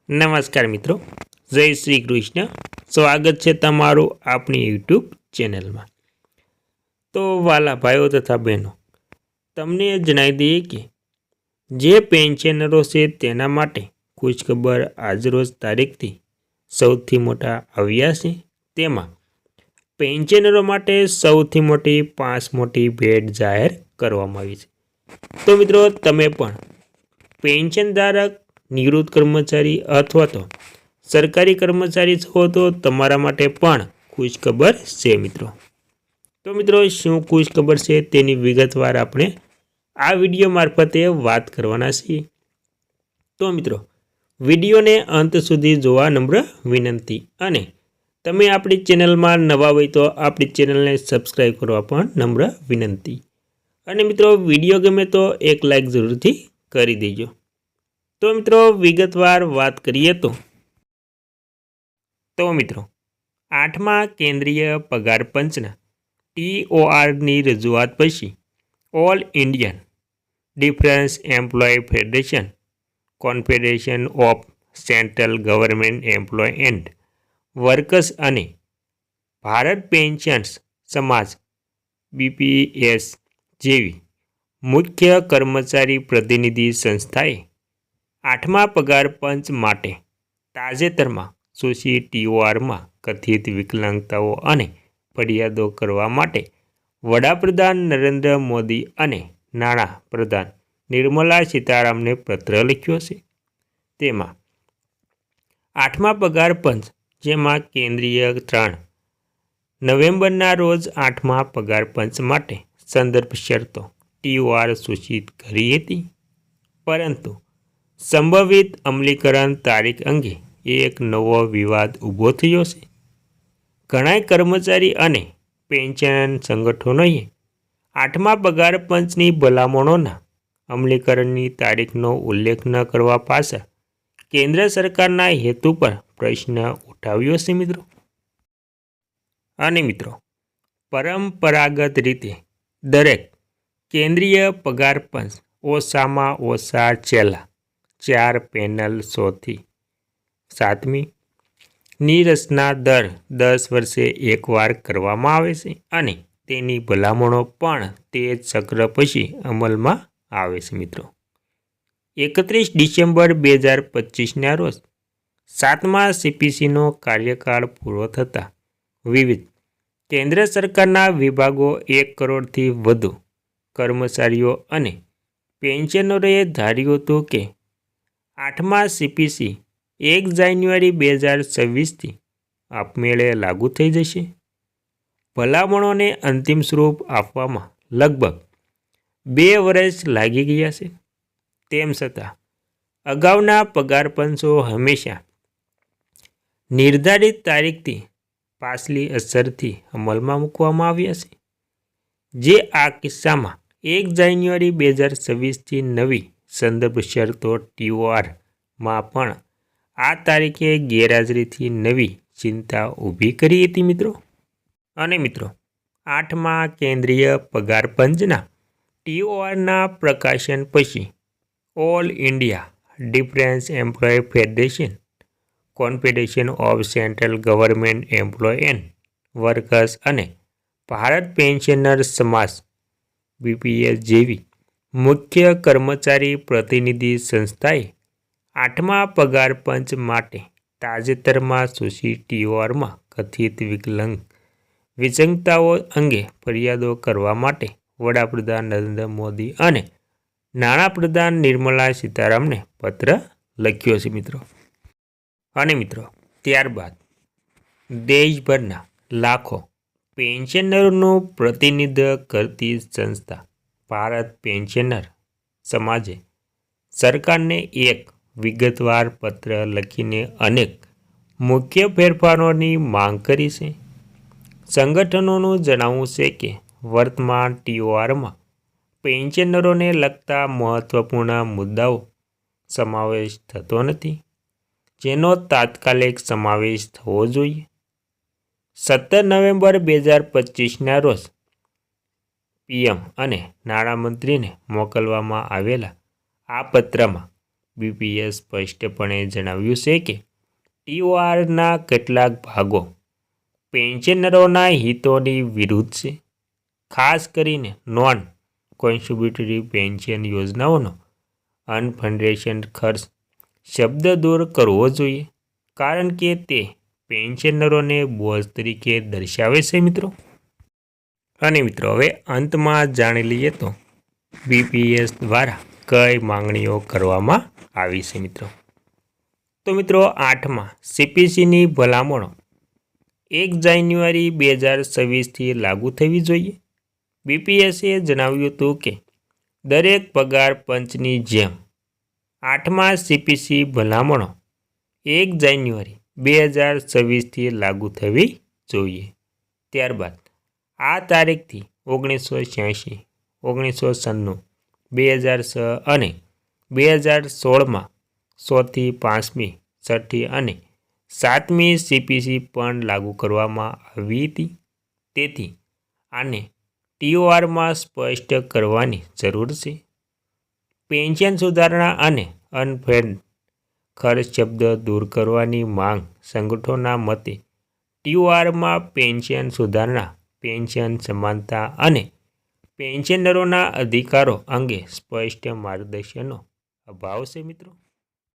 નમસ્કાર મિત્રો, જય શ્રી કૃષ્ણ. સ્વાગત છે તમારું આપણી યુટ્યુબ ચેનલમાં. તો વાલા ભાઈઓ તથા બહેનો, તમને જણાવી દઈએ કે જે પેન્શનરો છે તેના માટે ખુશખબર આજરોજ તારીખથી સૌથી મોટા આવ્યા છે. તેમાં પેન્શનરો માટે સૌથી મોટી 5 મોટી ભેટ જાહેર કરવામાં આવી છે. તો મિત્રો, તમે પણ પેન્શન ધારક, નિવૃત્ત કર્મચારી અથવા તો સરકારી કર્મચારી છો તો તમારા માટે પણ ખુશખબર છે મિત્રો. તો મિત્રો, શું ખુશખબર છે તેની વિગતવાર આપણે આ વિડીયો મારફતે વાત કરવાના છીએ. તો મિત્રો, વિડીયોને અંત સુધી જોવા નમ્ર વિનંતી, અને તમે આપણી ચેનલમાં નવા હોય તો આપણી ચેનલને સબસ્ક્રાઈબ કરવા પણ નમ્ર વિનંતી. અને મિત્રો, વિડીયો ગમે તો એક લાઈક જરૂરથી કરી દેજો. તો મિત્રો, વિગતવાર વાત કરીએ તો મિત્રો, 8મા કેન્દ્રીય પગાર પંચના TORની રજૂઆત પછી all Indian defence employee federation, confederation of central government employee and workers અને ભારત પેન્શન્સ સમાજ BPS જેવી મુખ્ય કર્મચારી પ્રતિનિધિ સંસ્થાએ 8મા પગાર પંચ માટે તાજેતરમાં સૂચિત TORમાં કથિત વિકલાંગતાઓ અને ફરિયાદો કરવા માટે વડાપ્રધાન નરેન્દ્ર મોદી અને નાણાં પ્રધાન નિર્મલા સીતારામને પત્ર લખ્યો છે. તેમાં 8મા પગાર પંચ, જેમાં કેન્દ્રીય 3 નવેમ્બરના રોજ 8મા પગાર પંચ માટે સંદર્ભ શરતો TOR સૂચિત કરી હતી, પરંતુ સંભવિત અમલીકરણ તારીખ અંગે એક નવો વિવાદ ઊભો થયો છે. ઘણા કર્મચારી અને પેન્શન સંગઠનોએ 8મા પગાર પંચની ભલામણોના અમલીકરણની તારીખનો ઉલ્લેખ ન કરવા પાછળ કેન્દ્ર સરકારના હેતુ પર પ્રશ્ન ઉઠાવ્યો છે મિત્રો. અને મિત્રો, પરંપરાગત રીતે દરેક કેન્દ્રીય પગાર પંચ ઓછામાં ઓછા છેલ્લા 4 પેનલ 100 થી 7મી ની રચના દર 10 વર્ષે એકવાર કરવામાં આવે છે, અને તેની ભલામણો પણ તે જ ચક્ર પછી અમલમાં આવે છે મિત્રો. 31 ડિસેમ્બર 2025ના રોજ 7મા CPCનો કાર્યકાળ પૂરો થતાં વિવિધ કેન્દ્ર સરકારના વિભાગો 1 કરોડથી વધુ કર્મચારીઓ અને પેન્શનરોએ ધાર્યું હતું કે 8મા CPC 1 જાન્યુઆરી 2026થી આપમેળે લાગુ થઈ જશે. ભલામણોને અંતિમ સ્વરૂપ આપવામાં લગભગ 2 વર્ષ લાગી ગયા છે. તેમ છતાં અગાઉના પગાર પંચો હંમેશા નિર્ધારિત તારીખથી પાછલી અસરથી અમલમાં મૂકવામાં આવ્યા છે, જે આ કિસ્સામાં 1 જાન્યુઆરી 2026થી નવી સંદર્ભ શરતો TORમાં પણ આ તારીખે ગેરહાજરીથી નવી ચિંતા ઊભી કરી હતી મિત્રો. અને મિત્રો, 8મા કેન્દ્રીય પગાર પંચના TORના પ્રકાશન પછી all India defence employee federation, confederation of central government employee and workers અને ભારત પેન્શનર્સ સમાજ BPS જેવી મુખ્ય કર્મચારી પ્રતિનિધિ સંસ્થાએ 8મા પગાર પંચ માટે તાજેતરમાં સૂચિત TORમાં કથિત વિસંગતતાઓ અંગે ફરિયાદો કરવા માટે વડાપ્રધાન નરેન્દ્ર મોદી અને નાણાં પ્રધાન નિર્મલા સીતારામને પત્ર લખ્યો છે મિત્રો. અને મિત્રો, ત્યારબાદ દેશભરના લાખો પેન્શનરોનું પ્રતિનિધિત્વ કરતી સંસ્થા ભારત પેન્શનર સમાજે સરકારને એક વિગતવાર પત્ર લખીને અનેક મુખ્ય ફેરફારોની માંગ કરી છે. સંગઠનોનું જણાવવું છે કે વર્તમાન TORમાં પેન્શનરોને લગતા મહત્વપૂર્ણ મુદ્દાઓ સમાવેશ થતો નથી, જેનો તાત્કાલિક સમાવેશ થવો જોઈએ. 17 નવેમ્બર 2025ના રોજ PM અને નાણામંત્રીને મોકલવામાં આવેલા આ પત્રમાં બીપીએસ સ્પષ્ટપણે જણાવ્યું છે કે ટીઓઆરના કેટલાક ભાગો પેન્શનરોના હિતોની વિરુદ્ધ છે. ખાસ કરીને નોન કોન્ટ્રીબ્યુટરી પેન્શન યોજનાઓનો અનફંડેશન ખર્ચ શબ્દ દૂર કરવો જોઈએ, કારણ કે તે પેન્શનરોને બોજ તરીકે દર્શાવે છે મિત્રો. અને મિત્રો હવે અંતમાં જાણી લઈએ તો બીપીએસ દ્વારા કઈ માંગણીઓ કરવામાં આવી છે મિત્રો. તો મિત્રો 8મા સીપીસીની ભલામણો 1 જાન્યુઆરી 2026થી લાગુ થવી જોઈએ. બીપીએસે જણાવ્યું હતું કે દરેક પગાર પંચની જેમ 8મા સીપીસી ભલામણો 1 જાન્યુઆરી 2026થી લાગુ થવી જોઈએ. ત્યારબાદ આ તારીખથી 1986, 1996, 2006 અને 2016માં 100થી 5મી, 6ઠ્ઠી અને 7મી સીપીસી પણ લાગુ કરવામાં આવી હતી. તેથી આને ટીઓઆરમાં સ્પષ્ટ કરવાની જરૂર છે. પેન્શન સુધારણા અને અનફંડ ખર્ચ શબ્દ દૂર કરવાની માંગ સંગઠનોના મતે ટીઓઆરમાં પેન્શન સુધારણા, પેન્શન સમાનતા અને પેન્શનરોના અધિકારો અંગે સ્પષ્ટ માર્ગદર્શનનો અભાવ છે મિત્રો.